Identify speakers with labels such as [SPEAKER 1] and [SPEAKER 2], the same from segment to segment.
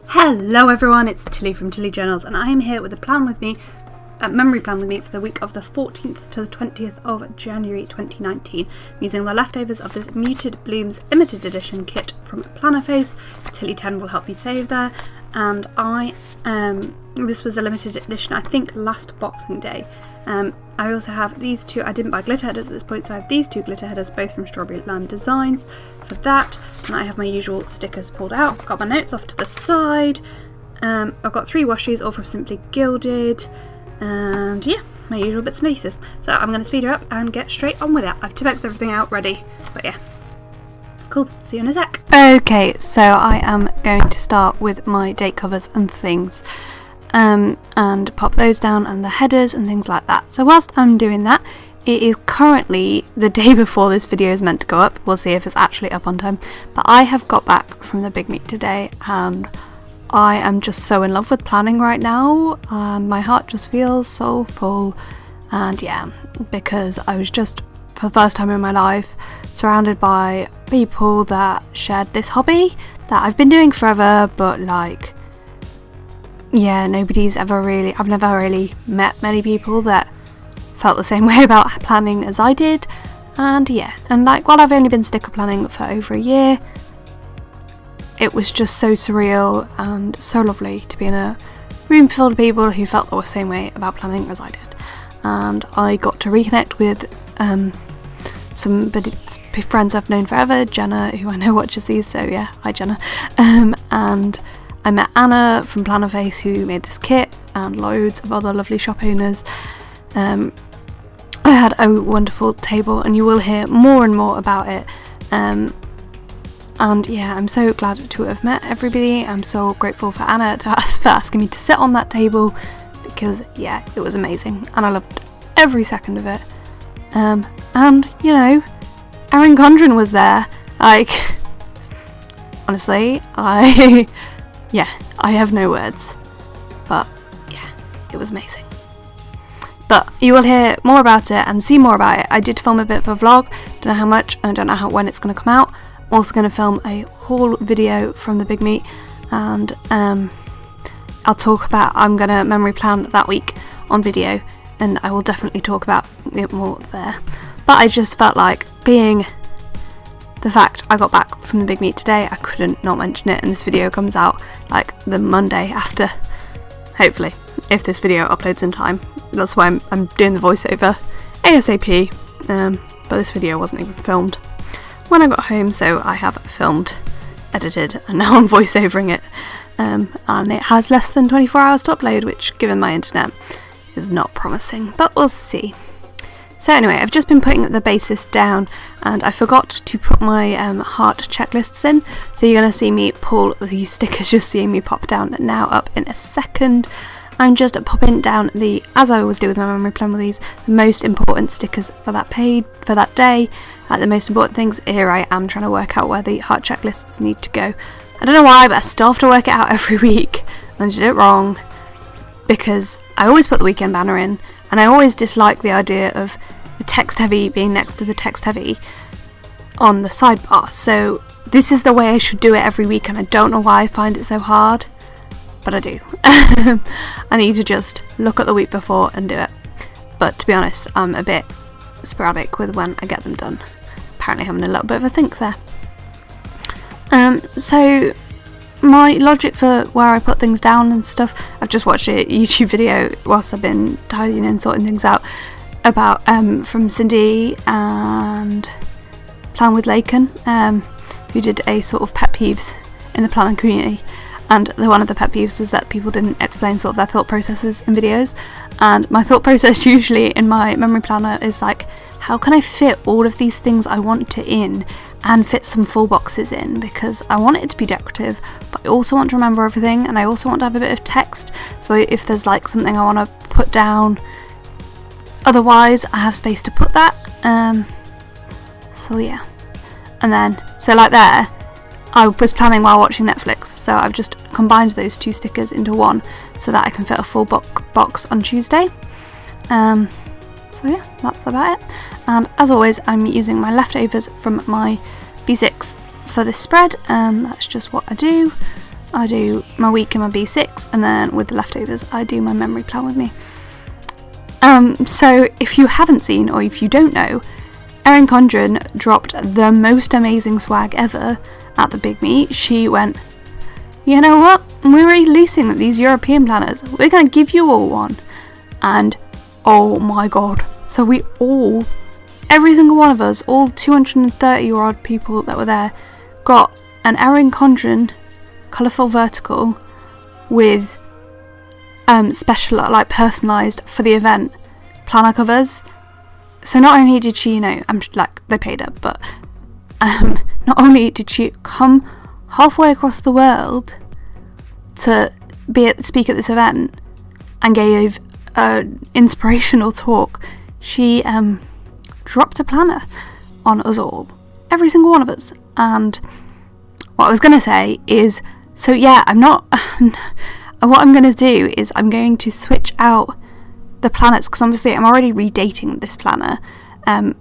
[SPEAKER 1] Hello everyone, it's Tilly from Tilly Journals, and I am here with a memory plan with me for the week of the 14th to the 20th of January 2019. I'm using the leftovers of this Muted Blooms limited edition kit from Plannerface. Tilly 10 will help me save there, and this was a limited edition, I think, last Boxing Day. I also have these two. I didn't buy glitter headers at this point, so I have these two glitter headers, both from Strawberry Land Designs for that, and I have my usual stickers pulled out. I've got my notes off to the side. I've got 3 washies, all from Simply Gilded, and yeah, my usual bits and pieces. So I'm going to speed her up and get straight on with it. I've Tipexed everything out ready, but yeah. Cool, see you in a sec. Okay, so I am going to start with my date covers and things. And pop those down and the headers and things like that. So whilst I'm doing that, it is currently the day before this video is meant to go up. We'll see if it's actually up on time. But I have got back from the big meet today, and I am just so in love with planning right now, and my heart just feels so full. And yeah, because I was just, for the first time in my life, surrounded by people that shared this hobby that I've been doing forever, but like, yeah, I've never really met many people that felt the same way about planning as I did. And yeah, and like, while I've only been sticker planning for over a year, it was just so surreal and so lovely to be in a room full of people who felt the same way about planning as I did. And I got to reconnect with some friends I've known forever, Jenna, who I know watches these, so yeah, hi Jenna. And I met Anna from Plannerface, who made this kit, and loads of other lovely shop owners. I had a wonderful table, and you will hear more and more about it. And yeah, I'm so glad to have met everybody. I'm so grateful for Anna for asking me to sit on that table, because yeah, it was amazing, and I loved every second of it. And you know, Erin Condren was there. Like, honestly, yeah, I have no words, but yeah, it was amazing. But you will hear more about it and see more about it. I did film a bit of a vlog, don't know how much, and I don't know when it's going to come out. I'm also going to film a haul video from the big meet, and I'm going to memory plan that week on video, and I will definitely talk about it more there. But I just felt like, being the fact I got back from the big meet today, I couldn't not mention it, and this video comes out like the Monday after, hopefully, if this video uploads in time. That's why I'm doing the voiceover ASAP, but this video wasn't even filmed when I got home, so I have filmed, edited, and now I'm voiceovering it, and it has less than 24 hours to upload, which, given my internet, is not promising, but we'll see. So anyway, I've just been putting the basis down, and I forgot to put my heart checklists in, so you're going to see me pull these stickers, just seeing me pop down now up in a second. I'm just popping down as I always do with my memory plan with these, the most important stickers for that for that day, the most important things. Here I am trying to work out where the heart checklists need to go. I don't know why, but I still have to work it out every week, and I did it wrong, because I always put the weekend banner in, and I always dislike the idea of the text heavy being next to the text heavy on the sidebar. So this is the way I should do it every week, and I don't know why I find it so hard, but I do. I need to just look at the week before and do it. But to be honest, I'm a bit sporadic with when I get them done. Apparently having a little bit of a think there. So my logic for where I put things down and stuff, I've just watched a YouTube video whilst I've been tidying and sorting things out, about from Cindy and Plan with Laken, who did a sort of pet peeves in the planning community, and one of the pet peeves was that people didn't explain sort of their thought processes in videos. And my thought process usually in my memory planner is like, how can I fit all of these things I want to in and fit some full boxes in, because I want it to be decorative, but I also want to remember everything, and I also want to have a bit of text, so if there's like something I want to put down, otherwise I have space to put that. So yeah, and then so like there, I was planning while watching Netflix, so I've just combined those two stickers into one so that I can fit a full box on Tuesday. So yeah, that's about it. And as always, I'm using my leftovers from my B6 for this spread. That's just what I do. I do my week in my B6, and then with the leftovers I do my memory plan with me. So if you haven't seen, or if you don't know, Erin Condren dropped the most amazing swag ever at the big meet. She went, you know what, we're releasing these European planners, we're going to give you all one. And oh my god, so we all, every single one of us, all 230 or odd people that were there, got an Erin Condren colourful vertical with special, like personalised for the event planner covers. So not only did she, you know, they paid her, but not only did she come halfway across the world to speak at this event and gave an inspirational talk, she dropped a planner on us all, every single one of us. And what I was going to say is, so yeah, what I'm going to do is I'm going to switch out the planets, because obviously I'm already redating this planner, and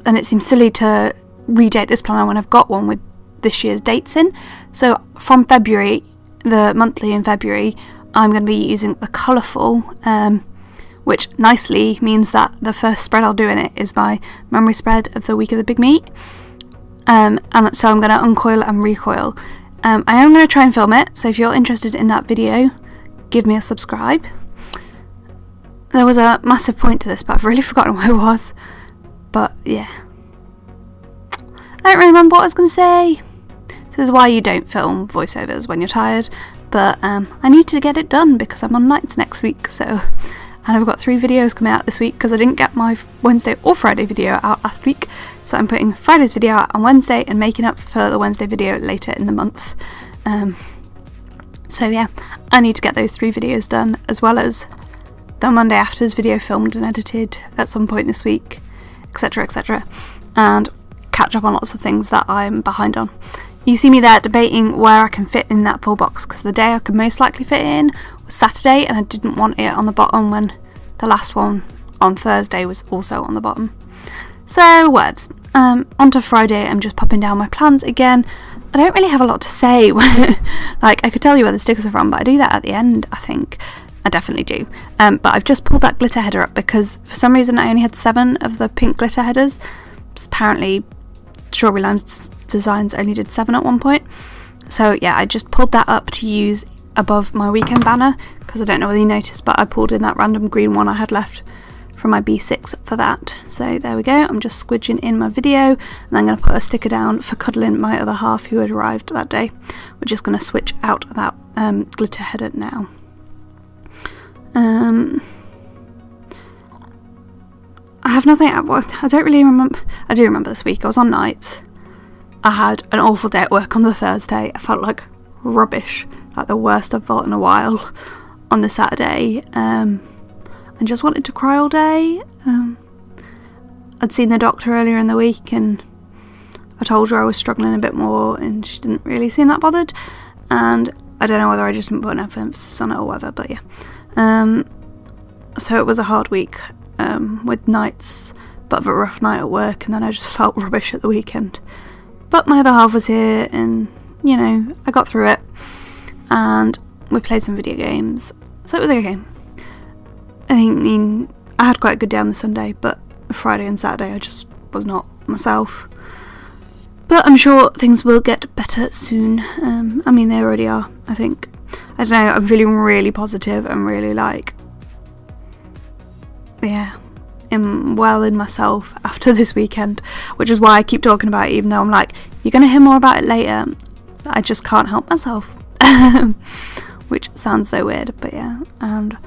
[SPEAKER 1] it seems silly to redate this planner when I've got one with this year's dates in. So from February, the monthly in February, I'm going to be using the colourful, which nicely means that the first spread I'll do in it is my memory spread of the week of the big meet. And so I'm going to uncoil and recoil. I am going to try and film it, so if you're interested in that video, give me a subscribe. There was a massive point to this, but I've really forgotten what it was. But yeah, I don't remember what I was going to say. This is why you don't film voiceovers when you're tired. But I need to get it done because I'm on nights next week. And I've got 3 videos coming out this week because I didn't get my Wednesday or Friday video out last week. So I'm putting Friday's video out on Wednesday and making up for the Wednesday video later in the month. So yeah, I need to get those 3 videos done, as well as the Monday after's video filmed and edited at some point this week, etc, etc, and catch up on lots of things that I'm behind on. You see me there debating where I can fit in that full box, because the day I could most likely fit in was Saturday, and I didn't want it on the bottom when the last one on Thursday was also on the bottom. So whatevs. On to Friday, I'm just popping down my plans again. I don't really have a lot to say. Like, I could tell you where the stickers are from, but I do that at the end, I think. I definitely do. But I've just pulled that glitter header up because for some reason I only had 7 of the pink glitter headers. Apparently Strawberry Lime's Designs only did 7 at one point. So yeah, I just pulled that up to use above my weekend banner, because I don't know whether you noticed, but I pulled in that random green one I had left from my B6 for that. So there we go, I'm just squidging in my video, and I'm going to put a sticker down for cuddling my other half who had arrived that day. We're just going to switch out that glitter header now. I have nothing. I don't really remember. I do remember this week I was on nights. I had an awful day at work on the Thursday. I felt like rubbish, like the worst I've felt in a while on the Saturday. I just wanted to cry all day. I'd seen the doctor earlier in the week and I told her I was struggling a bit more, and she didn't really seem that bothered. And I don't know whether I just didn't put enough emphasis on it or whatever, but yeah. So it was a hard week with nights, but of a rough night at work, and then I just felt rubbish at the weekend. But my other half was here, and you know, I got through it, and we played some video games, so it was okay. I had quite a good day on the Sunday, but Friday and Saturday I just was not myself. But I'm sure things will get better soon. I mean, they already are, I think. I don't know, I'm feeling really positive and really I'm well in myself after this weekend, which is why I keep talking about it, even though I'm like, you're going to hear more about it later. I just can't help myself. Which sounds so weird, but yeah. And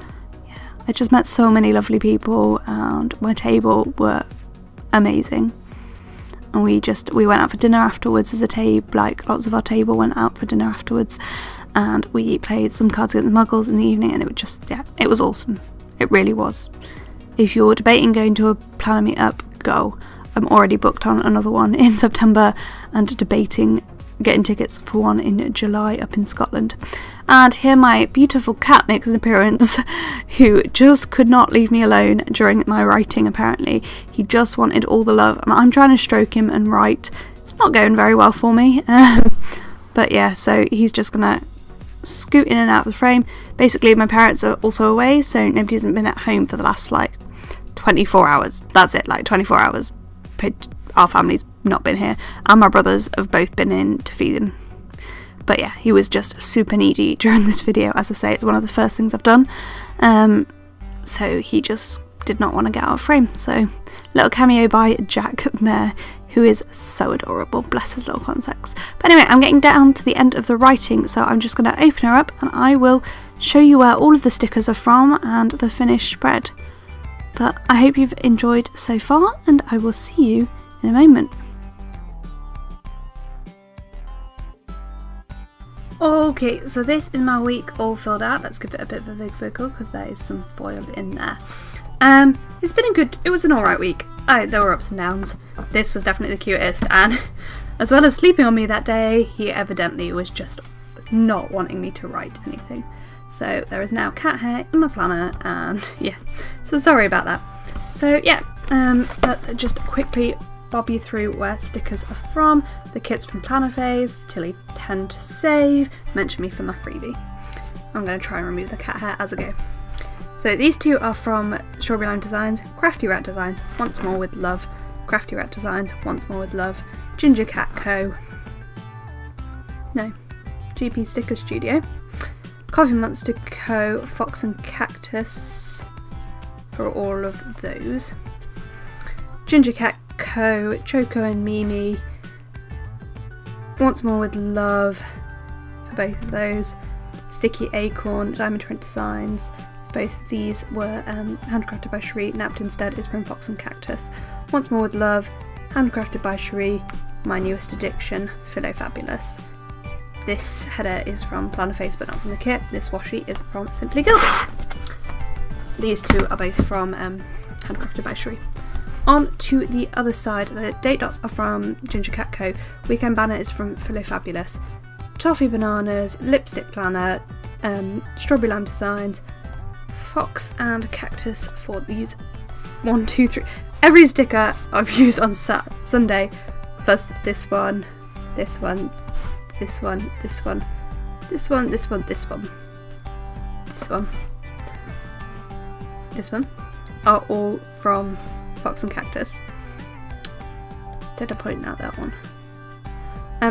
[SPEAKER 1] yeah, I just met so many lovely people, and my table were amazing. And we went out for dinner afterwards as a table, like lots of our table went out for dinner afterwards, and we played some Cards Against the Muggles in the evening, and it was just, yeah, it was awesome. It really was. If you're debating going to a planner meetup, go. I'm already booked on another one in September and debating getting tickets for one in July up in Scotland. And here my beautiful cat makes an appearance, who just could not leave me alone during my writing apparently. He just wanted all the love, and I'm trying to stroke him and write. It's not going very well for me. But yeah, so he's just gonna scoot in and out of the frame. Basically, my parents are also away, so nobody's been at home for the last like 24 hours. That's it, like 24 hours. Our family's not been here, and my brothers have both been in to feed him. But yeah, he was just super needy during this video. As I say, it's one of the first things I've done. So he just did not want to get out of frame. So little cameo by Jack there, who is so adorable, bless his little contacts. But anyway, I'm getting down to the end of the writing, so I'm just going to open her up and I will show you where all of the stickers are from and the finished spread. But I hope you've enjoyed so far, and I will see you in a moment. Okay, so this is my week all filled out. Let's give it a bit of a big circle because there is some foil in there. It was an alright week. There were ups and downs. This was definitely the cutest, and as well as sleeping on me that day, he evidently was just not wanting me to write anything. So there is now cat hair in my planner, and yeah, so sorry about that. So yeah, let's just quickly bob you through where stickers are from. The kit's from Plannerface, Tilly 10 to save, mention me for my freebie. I'm going to try and remove the cat hair as I go. So these two are from Strawberry Lime Designs, Crafty Rat Designs, Once More With Love, Crafty Rat Designs, Once More With Love, Ginger Cat Co. No, GP Sticker Studio, Coffee Monster Co, Fox and Cactus for all of those, Ginger Cat Co, Choco and Mimi, Once More With Love for both of those, Sticky Acorn, Diamond Print Designs. Both of these were handcrafted by Cherie. Napped Instead is from Fox and Cactus. Once More With Love, handcrafted by Cherie. My Newest Addiction, Philo Fabulous. This header is from Plannerface but not from the kit. This washi is from Simply Gilbert. These two are both from handcrafted by Cherie. On to the other side, the date dots are from Ginger Cat Co. Weekend Banner is from Philo Fabulous. Toffee Bananas, Lipstick Planner, Strawberry Lime Designs, Fox and Cactus for these 1, 2, 3. Every sticker I've used on Sunday, plus this one, this one, this one, this one, this one, this one, this one, this one, this one, are all from Fox and Cactus. Did I point out that one?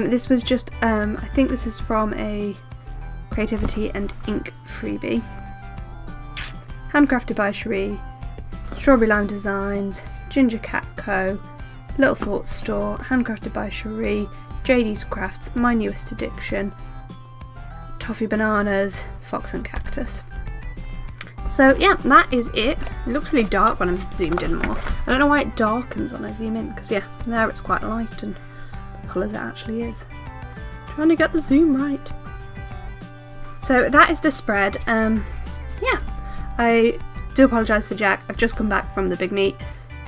[SPEAKER 1] This was just, I think this is from a Creativity and Ink freebie. Handcrafted by Cherie, Strawberry Lime Designs, Ginger Cat Co, Little Thought Store, handcrafted by Cherie, JD's Crafts, My Newest Addiction, Toffee Bananas, Fox and Cactus. So yeah, that is it. It looks really dark when I'm zoomed in more. I don't know why it darkens when I zoom in, because yeah, there it's quite light and the colours it actually is. Trying to get the zoom right. So that is the spread. Yeah. I do apologise for Jack. I've just come back from the big meet.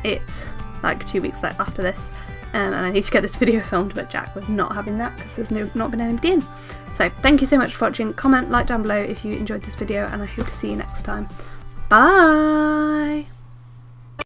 [SPEAKER 1] It's like 2 weeks after this, and I need to get this video filmed, but Jack was not having that because there's not been anybody in. So thank you so much for watching. Comment, like down below if you enjoyed this video, and I hope to see you next time. Bye!